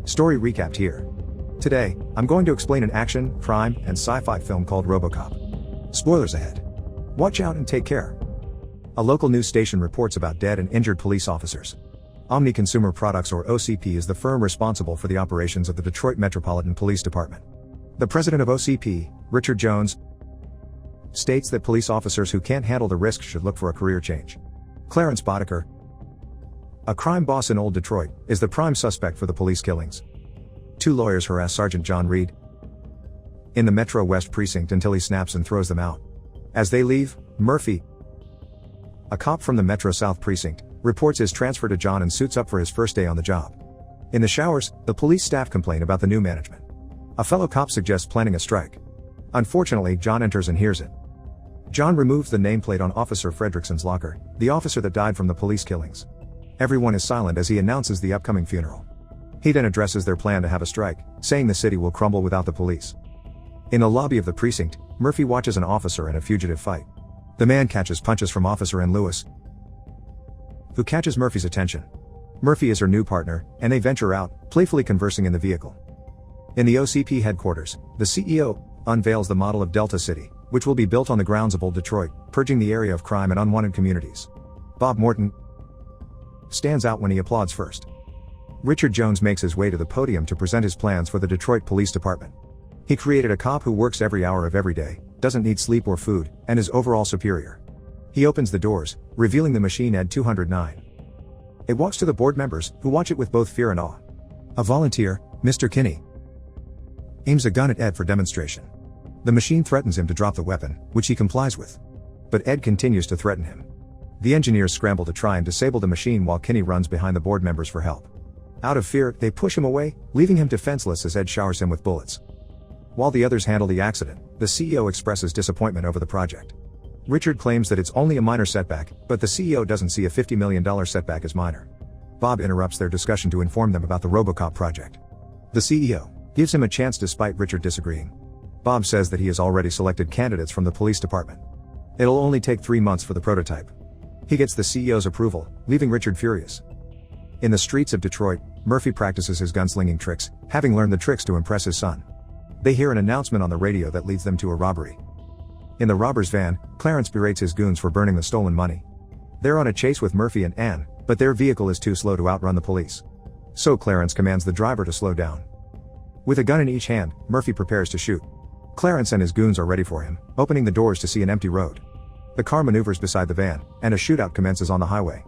Story recapped here. Today, I'm going to explain an action, crime, and sci-fi film called RoboCop. Spoilers ahead. Watch out and take care. A local news station reports about dead and injured police officers. Omni Consumer Products, or OCP, is the firm responsible for the operations of the Detroit Metropolitan Police Department. The president of OCP, Richard Jones, states that police officers who can't handle the risk should look for a career change. Clarence Boddicker, a crime boss in Old Detroit, is the prime suspect for the police killings. Two lawyers harass Sergeant John Reed in the Metro West precinct until he snaps and throws them out. As they leave, Murphy, a cop from the Metro South precinct, reports his transfer to John and suits up for his first day on the job. In the showers, the police staff complain about the new management. A fellow cop suggests planning a strike. Unfortunately, John enters and hears it. John removes the nameplate on Officer Fredrickson's locker, the officer that died from the police killings. Everyone is silent as he announces the upcoming funeral. He then addresses their plan to have a strike, saying the city will crumble without the police. In the lobby of the precinct, Murphy watches an officer and a fugitive fight. The man catches punches from Officer N. Lewis, who catches Murphy's attention. Murphy is her new partner, and they venture out, playfully conversing in the vehicle. In the OCP headquarters, the CEO unveils the model of Delta City, which will be built on the grounds of Old Detroit, purging the area of crime and unwanted communities. Bob Morton stands out when he applauds first. Richard Jones makes his way to the podium to present his plans for the Detroit Police Department. He created a cop who works every hour of every day, doesn't need sleep or food, and is overall superior. He opens the doors, revealing the machine Ed 209. It walks to the board members, who watch it with both fear and awe. A volunteer, Mr. Kinney, aims a gun at Ed for demonstration. The machine threatens him to drop the weapon, which he complies with. But Ed continues to threaten him. The engineers scramble to try and disable the machine while Kinney runs behind the board members for help. Out of fear, they push him away, leaving him defenseless as Ed showers him with bullets. While the others handle the accident, the CEO expresses disappointment over the project. Richard claims that it's only a minor setback, but the CEO doesn't see a $50 million setback as minor. Bob interrupts their discussion to inform them about the RoboCop project. The CEO gives him a chance despite Richard disagreeing. Bob says that he has already selected candidates from the police department. It'll only take 3 months for the prototype. He gets the CEO's approval, leaving Richard furious. In the streets of Detroit, Murphy practices his gunslinging tricks, having learned the tricks to impress his son. They hear an announcement on the radio that leads them to a robbery. In the robber's van, Clarence berates his goons for burning the stolen money. They're on a chase with Murphy and Ann, but their vehicle is too slow to outrun the police. So Clarence commands the driver to slow down. With a gun in each hand, Murphy prepares to shoot. Clarence and his goons are ready for him, opening the doors to see an empty road. The car maneuvers beside the van, and a shootout commences on the highway.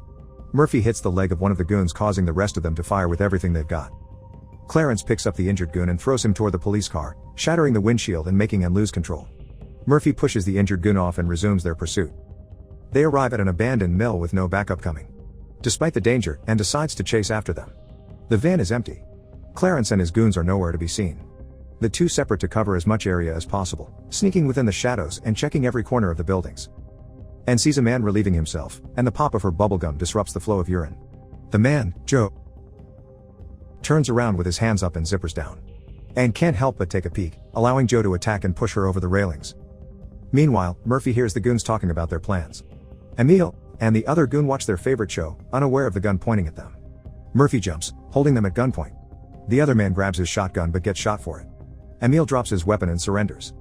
Murphy hits the leg of one of the goons, causing the rest of them to fire with everything they've got. Clarence picks up the injured goon and throws him toward the police car, shattering the windshield and making him lose control. Murphy pushes the injured goon off and resumes their pursuit. They arrive at an abandoned mill with no backup coming. Despite the danger, Ann decides to chase after them. The van is empty. Clarence and his goons are nowhere to be seen. The two separate to cover as much area as possible, sneaking within the shadows and checking every corner of the buildings. Ann sees a man relieving himself, and the pop of her bubblegum disrupts the flow of urine. The man, Joe, turns around with his hands up and zippers down. Ann can't help but take a peek, allowing Joe to attack and push her over the railings. Meanwhile, Murphy hears the goons talking about their plans. Emil and the other goon watch their favorite show, unaware of the gun pointing at them. Murphy jumps, holding them at gunpoint. The other man grabs his shotgun but gets shot for it. Emil drops his weapon and surrenders.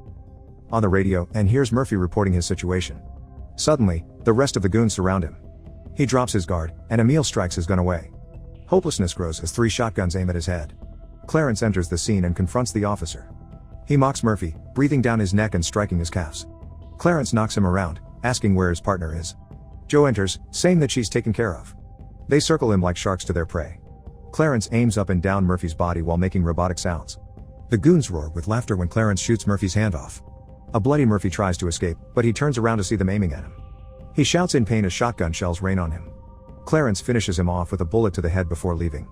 On the radio, Ann hears Murphy reporting his situation. Suddenly, the rest of the goons surround him. He drops his guard, and Emil strikes his gun away. Hopelessness grows as 3 shotguns aim at his head. Clarence enters the scene and confronts the officer. He mocks Murphy, breathing down his neck and striking his calves. Clarence knocks him around, asking where his partner is. Joe enters, saying that she's taken care of. They circle him like sharks to their prey. Clarence aims up and down Murphy's body while making robotic sounds. The goons roar with laughter when Clarence shoots Murphy's hand off. A bloody Murphy tries to escape, but he turns around to see them aiming at him. He shouts in pain as shotgun shells rain on him. Clarence finishes him off with a bullet to the head before leaving.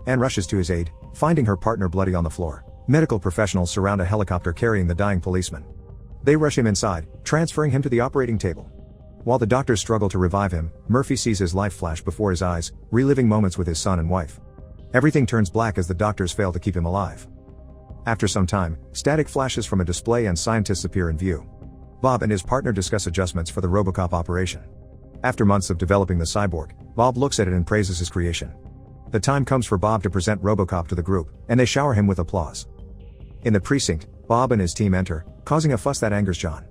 Ann rushes to his aid, finding her partner bloody on the floor. Medical professionals surround a helicopter carrying the dying policeman. They rush him inside, transferring him to the operating table. While the doctors struggle to revive him, Murphy sees his life flash before his eyes, reliving moments with his son and wife. Everything turns black as the doctors fail to keep him alive. After some time, static flashes from a display and scientists appear in view. Bob and his partner discuss adjustments for the RoboCop operation. After months of developing the cyborg, Bob looks at it and praises his creation. The time comes for Bob to present RoboCop to the group, and they shower him with applause. In the precinct, Bob and his team enter, causing a fuss that angers John.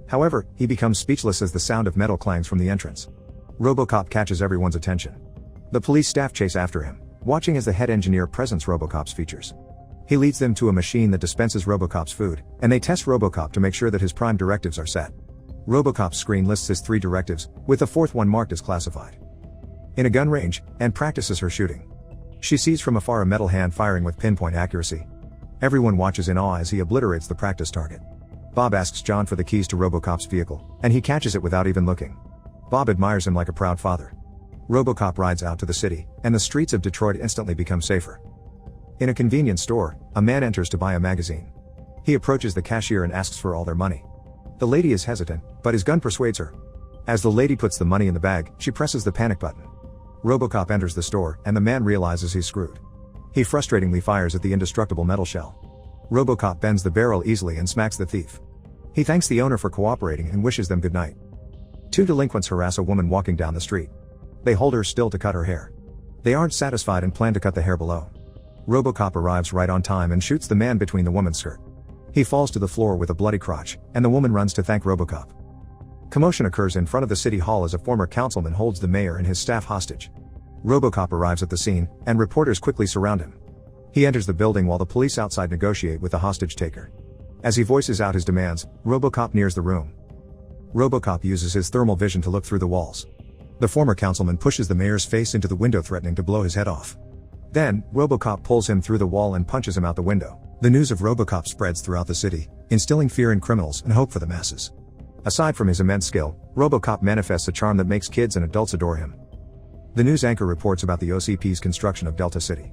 However, he becomes speechless as the sound of metal clangs from the entrance. RoboCop catches everyone's attention. The police staff chase after him, watching as the head engineer presents RoboCop's features. He leads them to a machine that dispenses RoboCop's food, and they test RoboCop to make sure that his prime directives are set. RoboCop's screen lists his 3 directives, with the 4th one marked as classified. In a gun range, Anne practices her shooting. She sees from afar a metal hand firing with pinpoint accuracy. Everyone watches in awe as he obliterates the practice target. Bob asks John for the keys to RoboCop's vehicle, and he catches it without even looking. Bob admires him like a proud father. RoboCop rides out to the city, and the streets of Detroit instantly become safer. In a convenience store, a man enters to buy a magazine. He approaches the cashier and asks for all their money. The lady is hesitant, but his gun persuades her. As the lady puts the money in the bag, she presses the panic button. RoboCop enters the store, and the man realizes he's screwed. He frustratingly fires at the indestructible metal shell. RoboCop bends the barrel easily and smacks the thief. He thanks the owner for cooperating and wishes them good night. 2 delinquents harass a woman walking down the street. They hold her still to cut her hair. They aren't satisfied and plan to cut the hair below. RoboCop arrives right on time and shoots the man between the woman's skirt. He falls to the floor with a bloody crotch, and the woman runs to thank RoboCop. Commotion occurs in front of the city hall as a former councilman holds the mayor and his staff hostage. RoboCop arrives at the scene, and reporters quickly surround him. He enters the building while the police outside negotiate with the hostage taker. As he voices out his demands, RoboCop nears the room. RoboCop uses his thermal vision to look through the walls. The former councilman pushes the mayor's face into the window, threatening to blow his head off. Then, RoboCop pulls him through the wall and punches him out the window. The news of RoboCop spreads throughout the city, instilling fear in criminals and hope for the masses. Aside from his immense skill, RoboCop manifests a charm that makes kids and adults adore him. The news anchor reports about the OCP's construction of Delta City.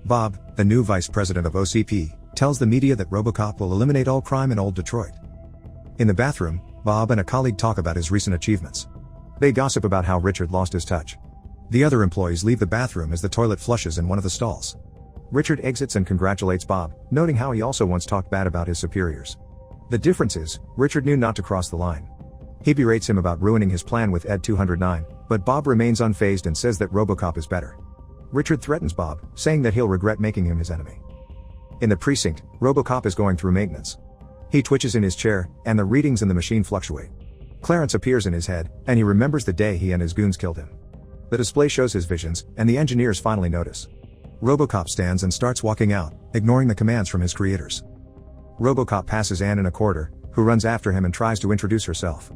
Bob, the new vice president of OCP, tells the media that RoboCop will eliminate all crime in old Detroit. In the bathroom, Bob and a colleague talk about his recent achievements. They gossip about how Richard lost his touch. The other employees leave the bathroom as the toilet flushes in one of the stalls. Richard exits and congratulates Bob, noting how he also once talked bad about his superiors. The difference is, Richard knew not to cross the line. He berates him about ruining his plan with Ed 209, but Bob remains unfazed and says that RoboCop is better. Richard threatens Bob, saying that he'll regret making him his enemy. In the precinct, RoboCop is going through maintenance. He twitches in his chair, and the readings in the machine fluctuate. Clarence appears in his head, and he remembers the day he and his goons killed him. The display shows his visions, and the engineers finally notice. RoboCop stands and starts walking out, ignoring the commands from his creators. RoboCop passes Anne in a corridor, who runs after him and tries to introduce herself.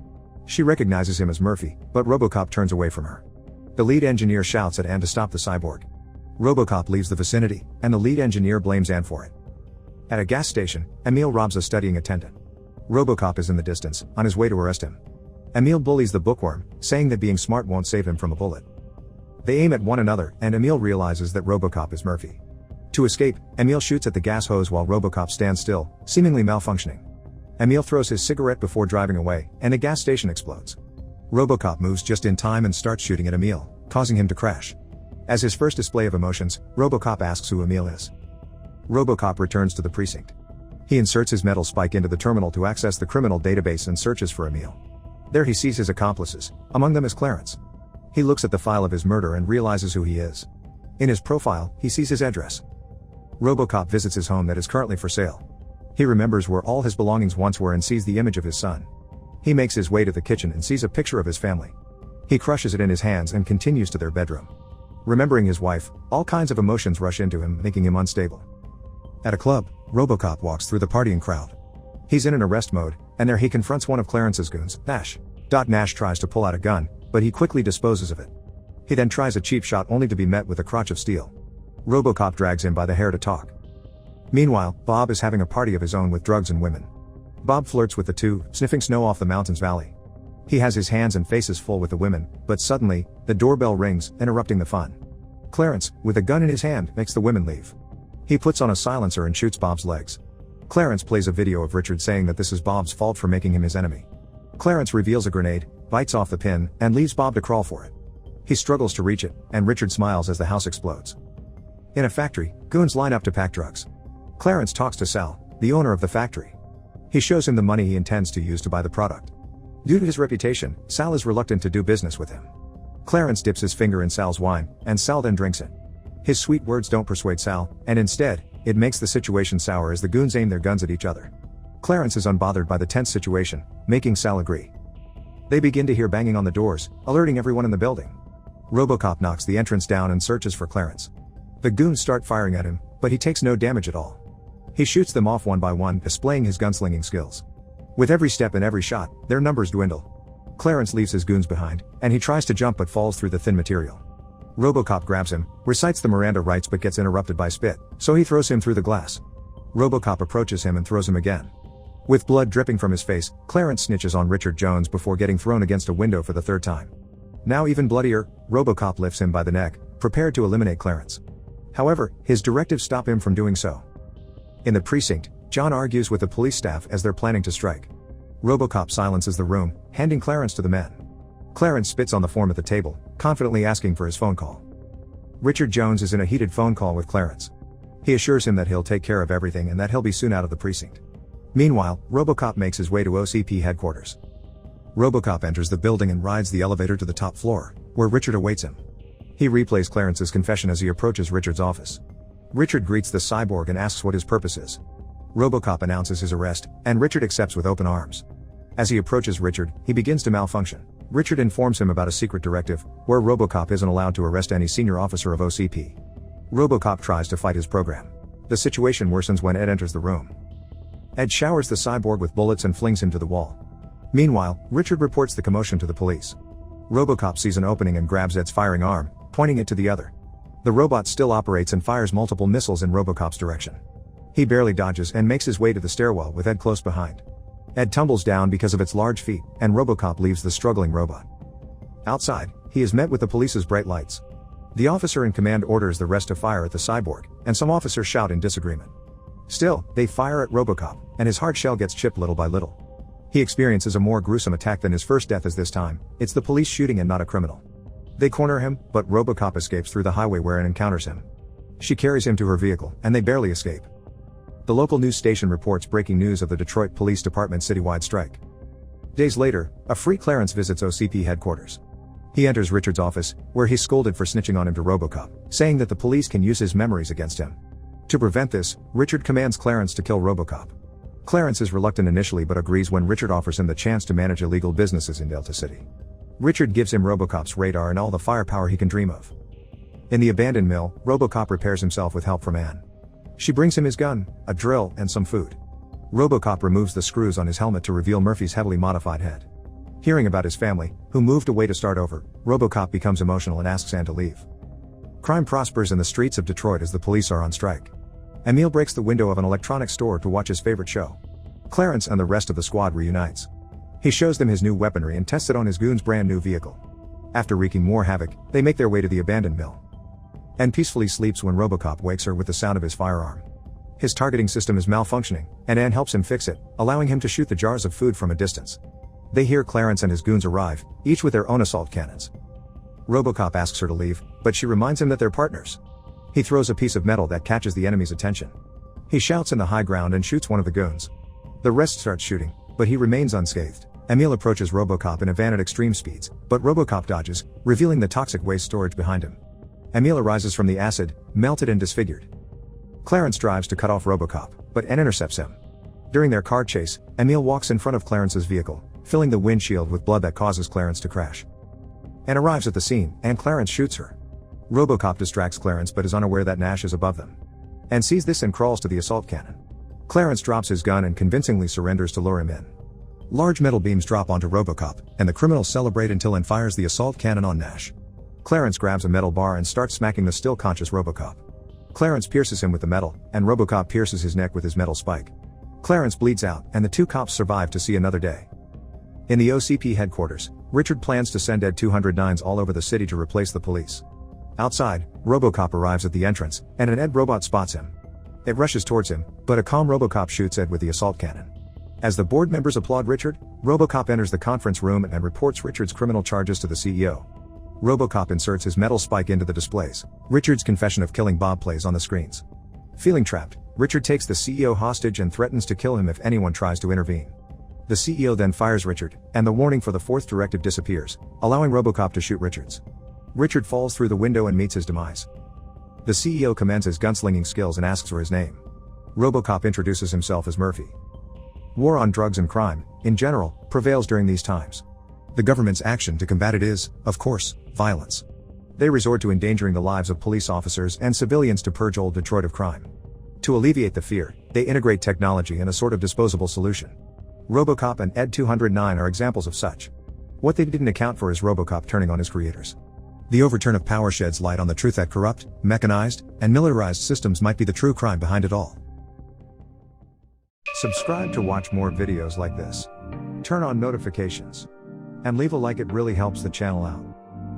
She recognizes him as Murphy, but RoboCop turns away from her. The lead engineer shouts at Anne to stop the cyborg. RoboCop leaves the vicinity, and the lead engineer blames Anne for it. At a gas station, Emil robs a studying attendant. RoboCop is in the distance, on his way to arrest him. Emil bullies the bookworm, saying that being smart won't save him from a bullet. They aim at one another, and Emil realizes that RoboCop is Murphy. To escape, Emil shoots at the gas hose while RoboCop stands still, seemingly malfunctioning. Emil throws his cigarette before driving away, and the gas station explodes. RoboCop moves just in time and starts shooting at Emil, causing him to crash. As his first display of emotions, RoboCop asks who Emil is. RoboCop returns to the precinct. He inserts his metal spike into the terminal to access the criminal database and searches for Emil. There he sees his accomplices, among them is Clarence. He looks at the file of his murder and realizes who he is. In his profile, he sees his address. RoboCop visits his home that is currently for sale. He remembers where all his belongings once were and sees the image of his son. He makes his way to the kitchen and sees a picture of his family. He crushes it in his hands and continues to their bedroom. Remembering his wife, all kinds of emotions rush into him, making him unstable. At a club, RoboCop walks through the partying crowd. He's in an arrest mode, and there he confronts one of Clarence's goons, Nash. Nash tries to pull out a gun, but he quickly disposes of it. He then tries a cheap shot only to be met with a crotch of steel. RoboCop drags him by the hair to talk. Meanwhile, Bob is having a party of his own with drugs and women. Bob flirts with the two, sniffing snow off the mountain's valley. He has his hands and faces full with the women, but suddenly, the doorbell rings, interrupting the fun. Clarence, with a gun in his hand, makes the women leave. He puts on a silencer and shoots Bob's legs. Clarence plays a video of Richard saying that this is Bob's fault for making him his enemy. Clarence reveals a grenade, bites off the pin, and leaves Bob to crawl for it. He struggles to reach it, and Richard smiles as the house explodes. In a factory, goons line up to pack drugs. Clarence talks to Sal, the owner of the factory. He shows him the money he intends to use to buy the product. Due to his reputation, Sal is reluctant to do business with him. Clarence dips his finger in Sal's wine, and Sal then drinks it. His sweet words don't persuade Sal, and instead, it makes the situation sour as the goons aim their guns at each other. Clarence is unbothered by the tense situation, making Sal agree. They begin to hear banging on the doors, alerting everyone in the building. RoboCop knocks the entrance down and searches for Clarence. The goons start firing at him, but he takes no damage at all. He shoots them off one by one, displaying his gunslinging skills. With every step and every shot, their numbers dwindle. Clarence leaves his goons behind, and he tries to jump but falls through the thin material. RoboCop grabs him, recites the Miranda rights but gets interrupted by spit, so he throws him through the glass. RoboCop approaches him and throws him again. With blood dripping from his face, Clarence snitches on Richard Jones before getting thrown against a window for the third time. Now even bloodier, RoboCop lifts him by the neck, prepared to eliminate Clarence. However, his directives stop him from doing so. In the precinct, John argues with the police staff as they're planning to strike. RoboCop silences the room, handing Clarence to the men. Clarence spits on the form at the table, confidently asking for his phone call. Richard Jones is in a heated phone call with Clarence. He assures him that he'll take care of everything and that he'll be soon out of the precinct. Meanwhile, RoboCop makes his way to OCP headquarters. RoboCop enters the building and rides the elevator to the top floor, where Richard awaits him. He replays Clarence's confession as he approaches Richard's office. Richard greets the cyborg and asks what his purpose is. RoboCop announces his arrest, and Richard accepts with open arms. As he approaches Richard, he begins to malfunction. Richard informs him about a secret directive, where RoboCop isn't allowed to arrest any senior officer of OCP. RoboCop tries to fight his program. The situation worsens when Ed enters the room. Ed showers the cyborg with bullets and flings him to the wall. Meanwhile, Richard reports the commotion to the police. RoboCop sees an opening and grabs Ed's firing arm, pointing it to the other. The robot still operates and fires multiple missiles in RoboCop's direction. He barely dodges and makes his way to the stairwell with Ed close behind. Ed tumbles down because of its large feet, and RoboCop leaves the struggling robot. Outside, he is met with the police's bright lights. The officer in command orders the rest to fire at the cyborg, and some officers shout in disagreement. Still, they fire at RoboCop, and his hard shell gets chipped little by little. He experiences a more gruesome attack than his first death, as this time, it's the police shooting and not a criminal. They corner him, but RoboCop escapes through the highway where Ann encounters him. She carries him to her vehicle, and they barely escape. The local news station reports breaking news of the Detroit Police Department's citywide strike. Days later, a free Clarence visits OCP headquarters. He enters Richard's office, where he's scolded for snitching on him to RoboCop, saying that the police can use his memories against him. To prevent this, Richard commands Clarence to kill RoboCop. Clarence is reluctant initially but agrees when Richard offers him the chance to manage illegal businesses in Delta City. Richard gives him RoboCop's radar and all the firepower he can dream of. In the abandoned mill, RoboCop repairs himself with help from Ann. She brings him his gun, a drill, and some food. RoboCop removes the screws on his helmet to reveal Murphy's heavily modified head. Hearing about his family, who moved away to start over, RoboCop becomes emotional and asks Ann to leave. Crime prospers in the streets of Detroit as the police are on strike. Emil breaks the window of an electronics store to watch his favorite show. Clarence and the rest of the squad reunites. He shows them his new weaponry and tests it on his goon's brand new vehicle. After wreaking more havoc, they make their way to the abandoned mill. Ann peacefully sleeps when RoboCop wakes her with the sound of his firearm. His targeting system is malfunctioning, and Ann helps him fix it, allowing him to shoot the jars of food from a distance. They hear Clarence and his goons arrive, each with their own assault cannons. RoboCop asks her to leave, but she reminds him that they're partners. He throws a piece of metal that catches the enemy's attention. He shouts in the high ground and shoots one of the goons. The rest start shooting, but he remains unscathed. Emil approaches RoboCop in a van at extreme speeds, but RoboCop dodges, revealing the toxic waste storage behind him. Emil arises from the acid, melted and disfigured. Clarence drives to cut off RoboCop, but Ann intercepts him. During their car chase, Emil walks in front of Clarence's vehicle, filling the windshield with blood that causes Clarence to crash. Ann arrives at the scene, and Clarence shoots her. RoboCop distracts Clarence but is unaware that Nash is above them. Ann sees this and crawls to the assault cannon. Clarence drops his gun and convincingly surrenders to lure him in. Large metal beams drop onto RoboCop, and the criminals celebrate until Ann fires the assault cannon on Nash. Clarence grabs a metal bar and starts smacking the still conscious RoboCop. Clarence pierces him with the metal, and RoboCop pierces his neck with his metal spike. Clarence bleeds out, and the two cops survive to see another day. In the OCP headquarters, Richard plans to send Ed 209s all over the city to replace the police. Outside, RoboCop arrives at the entrance, and an Ed robot spots him. It rushes towards him, but a calm RoboCop shoots Ed with the assault cannon. As the board members applaud Richard, RoboCop enters the conference room and reports Richard's criminal charges to the CEO. RoboCop inserts his metal spike into the displays. Richard's confession of killing Bob plays on the screens. Feeling trapped, Richard takes the CEO hostage and threatens to kill him if anyone tries to intervene. The CEO then fires Richard, and the warning for the fourth directive disappears, allowing RoboCop to shoot Richard falls through the window and meets his demise. The CEO commends his gunslinging skills and asks for his name. RoboCop introduces himself as Murphy. War on drugs and crime, in general, prevails during these times. The government's action to combat it is, of course, violence. They resort to endangering the lives of police officers and civilians to purge old Detroit of crime. To alleviate the fear, they integrate technology in a sort of disposable solution. RoboCop and Ed 209 are examples of such. What they didn't account for is RoboCop turning on his creators. The overturn of power sheds light on the truth that corrupt, mechanized, and militarized systems might be the true crime behind it all. Subscribe to watch more videos like this. Turn on notifications. And leave a like, it really helps the channel out.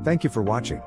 Thank you for watching.